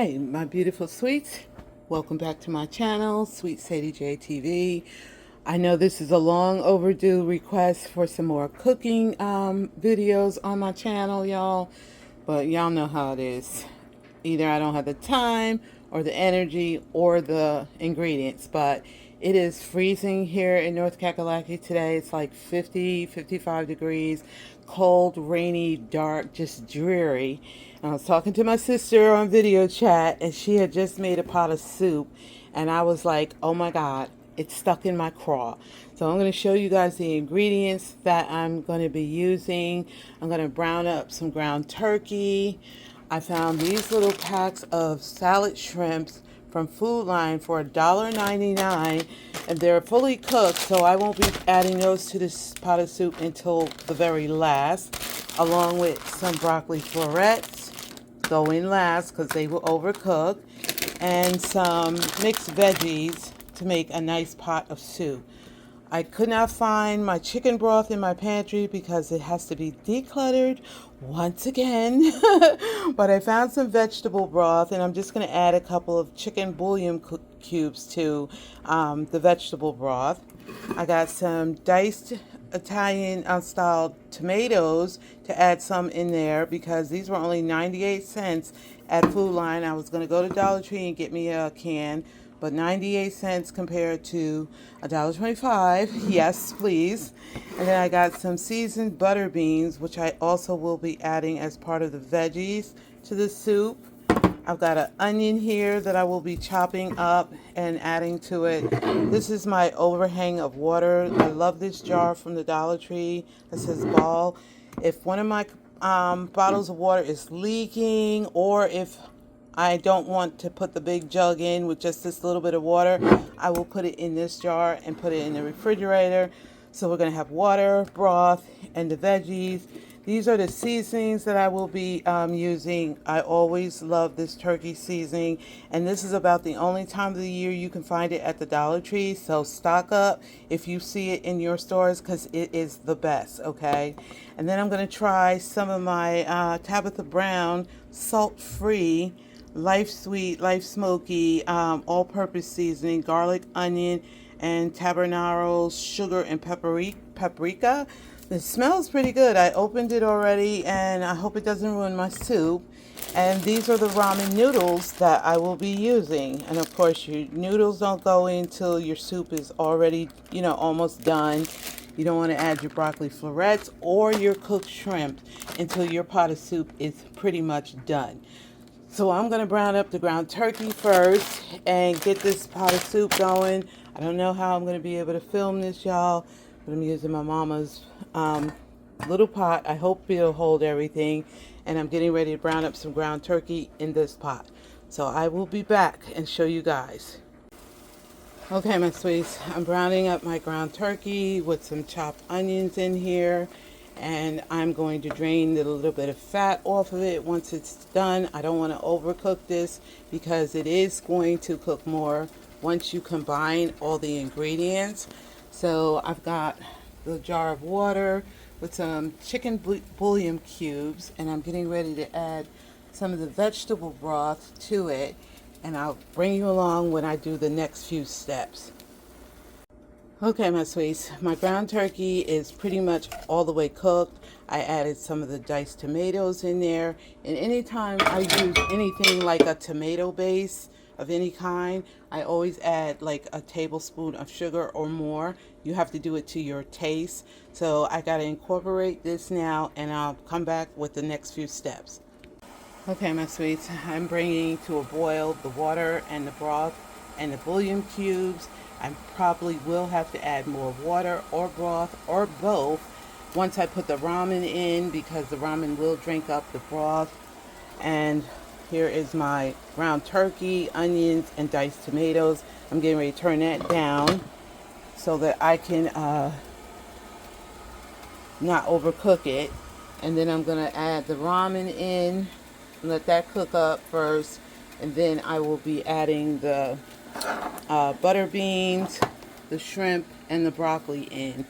Hey, my beautiful sweets. Welcome back to my channel, Sweet Sadie J TV. I know this is a long overdue request for some more cooking videos on my channel, y'all. But y'all know how it is. Either I don't have the time or the energy or the ingredients. But it is freezing here in North Kakalaki today. It's like 50, 55 degrees. Cold, rainy, dark, just dreary. I was talking to my sister on video chat, and she had just made a pot of soup, and I was like, oh my God, it's stuck in my craw. So I'm going to show you guys the ingredients that I'm going to be using. I'm going to brown up some ground turkey. I found these little packs of salad shrimps from Food Line for $1.99, and they're fully cooked, so I won't be adding those to this pot of soup until the very last, along with some broccoli florets, go in last because they will overcook, and some mixed veggies to make a nice pot of soup. I could not find my chicken broth in my pantry because it has to be decluttered once again. But I found some vegetable broth, and I'm just going to add a couple of chicken bouillon cubes to the vegetable broth. I got some diced Italian style tomatoes to add some in there because these were only 98 cents at Food Line. I was going to go to Dollar Tree and get me a can, but 98 cents compared to $1.25. Yes, please. And then I got some seasoned butter beans, which I also will be adding as part of the veggies to the soup. I've got an onion here that I will be chopping up and adding to it. This is my overhang of water. I love this jar from the Dollar Tree that says Ball. If one of my bottles of water is leaking, or if I don't want to put the big jug in with just this little bit of water, I will put it in this jar and put it in the refrigerator. So we're going to have water, broth, and the veggies. These are the seasonings that I will be using. I always love this turkey seasoning, and this is about the only time of the year you can find it at the Dollar Tree. So stock up if you see it in your stores because it is the best, okay? And then I'm going to try some of my Tabitha Brown salt-free Life Sweet, Life Smoky, all-purpose seasoning, garlic, onion, and tabernacle, sugar, and paprika. It smells pretty good. I opened it already, and I hope it doesn't ruin my soup. And these are the ramen noodles that I will be using. And of course, your noodles don't go in until your soup is already, almost done. You don't want to add your broccoli florets or your cooked shrimp until your pot of soup is pretty much done. So I'm going to brown up the ground turkey first and get this pot of soup going. I don't know how I'm going to be able to film this, y'all, but I'm using my mama's little pot. I hope it'll hold everything. And I'm getting ready to brown up some ground turkey in this pot. So I will be back and show you guys. Okay, my sweets, I'm browning up my ground turkey with some chopped onions in here. And I'm going to drain the little bit of fat off of it once it's done. I don't want to overcook this because it is going to cook more once you combine all the ingredients. So I've got the jar of water with some chicken bouillon cubes, and I'm getting ready to add some of the vegetable broth to it, and I'll bring you along when I do the next few steps. Okay, my sweets, my ground turkey is pretty much all the way cooked. I added some of the diced tomatoes in there, and anytime I use anything like a tomato base of any kind, I always add like a tablespoon of sugar or more. You have to do it to your taste. So I got to incorporate this now, and I'll come back with the next few steps. Okay, my sweets, I'm bringing to a boil the water and the broth and the bouillon cubes. I probably will have to add more water or broth or both once I put the ramen in, because the ramen will drink up the broth. And here is my ground turkey, onions, and diced tomatoes. I'm getting ready to turn that down so that I can not overcook it. And then I'm going to add the ramen in and let that cook up first. And then I will be adding the butter beans, the shrimp, and the broccoli in.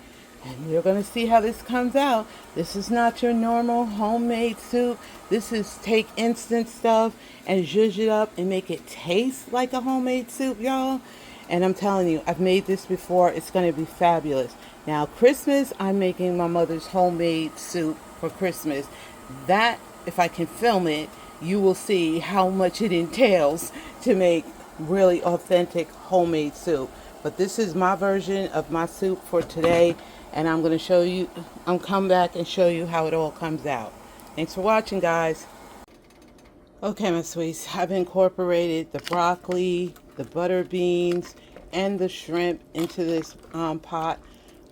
And you're going to see how this comes out. This is not your normal homemade soup. This is take instant stuff and zhuzh it up and make it taste like a homemade soup, y'all. And I'm telling you, I've made this before. It's going to be fabulous. Now, Christmas, I'm making my mother's homemade soup for Christmas. That, if I can film it, you will see how much it entails to make really authentic homemade soup. But this is my version of my soup for today, and I'm going to show you, I'm come back and show you how it all comes out. Thanks for watching, guys. Okay, my sweets, I've incorporated the broccoli, the butter beans, and the shrimp into this pot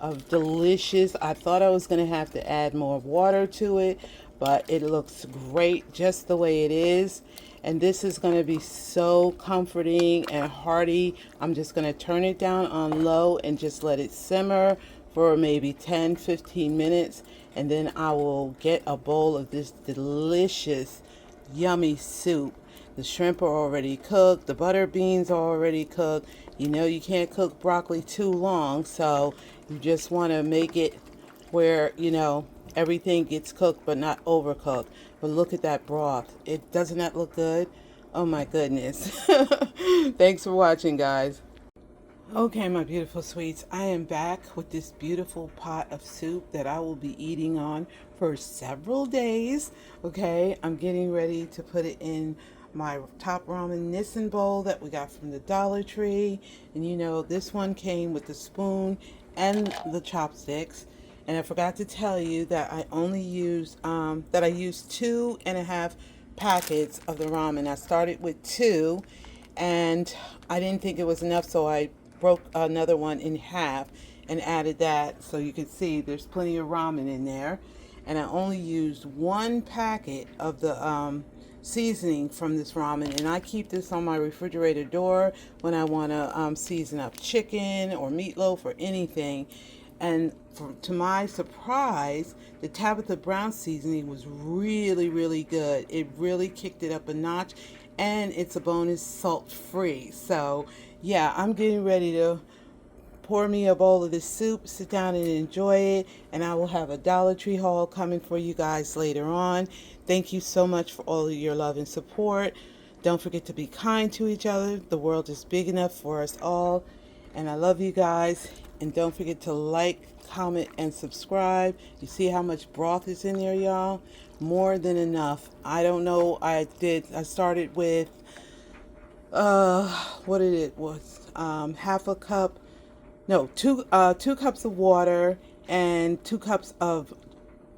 of delicious. I thought I was going to have to add more water to it, but it looks great just the way it is. And this is going to be so comforting and hearty. I'm just going to turn it down on low and just let it simmer for maybe 10-15 minutes. And then I will get a bowl of this delicious, yummy soup. The shrimp are already cooked. The butter beans are already cooked. You know you can't cook broccoli too long, so you just want to make it where, you know, everything gets cooked but not overcooked. But look at that broth. Doesn't that look good? Oh my goodness. Thanks for watching, guys. Okay, my beautiful sweets, I am back with this beautiful pot of soup that I will be eating on for several days. Okay, I'm getting ready to put it in my top ramen Nissin bowl that we got from the Dollar Tree. And you know, this one came with the spoon and the chopsticks. And I forgot to tell you that I only used, I used 2.5 packets of the ramen. I started with 2 and I didn't think it was enough, so I broke another one in half and added that, so you can see there's plenty of ramen in there. And I only used 1 packet of the seasoning from this ramen, and I keep this on my refrigerator door when I want to season up chicken or meatloaf or anything. And to my surprise, the Tabitha Brown seasoning was really, really good. It really kicked it up a notch, and it's a bonus salt free. So yeah, I'm getting ready to pour me a bowl of this soup, sit down and enjoy it, and I will have a Dollar Tree haul coming for you guys later on. Thank you so much for all of your love and support. Don't forget to be kind to each other. The world is big enough for us all, and I love you guys. And don't forget to like, comment, and subscribe. You see how much broth is in there, y'all? More than enough. I don't know, I started with what it was, half a cup, no, 2 cups of water and 2 cups of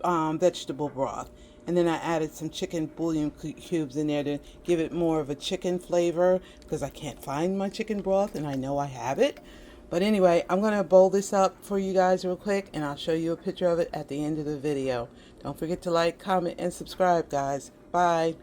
vegetable broth. And then I added some chicken bouillon cubes in there to give it more of a chicken flavor, because I can't find my chicken broth and I know I have it. But anyway, I'm going to bowl this up for you guys real quick, and I'll show you a picture of it at the end of the video. Don't forget to like, comment, and subscribe, guys. Bye.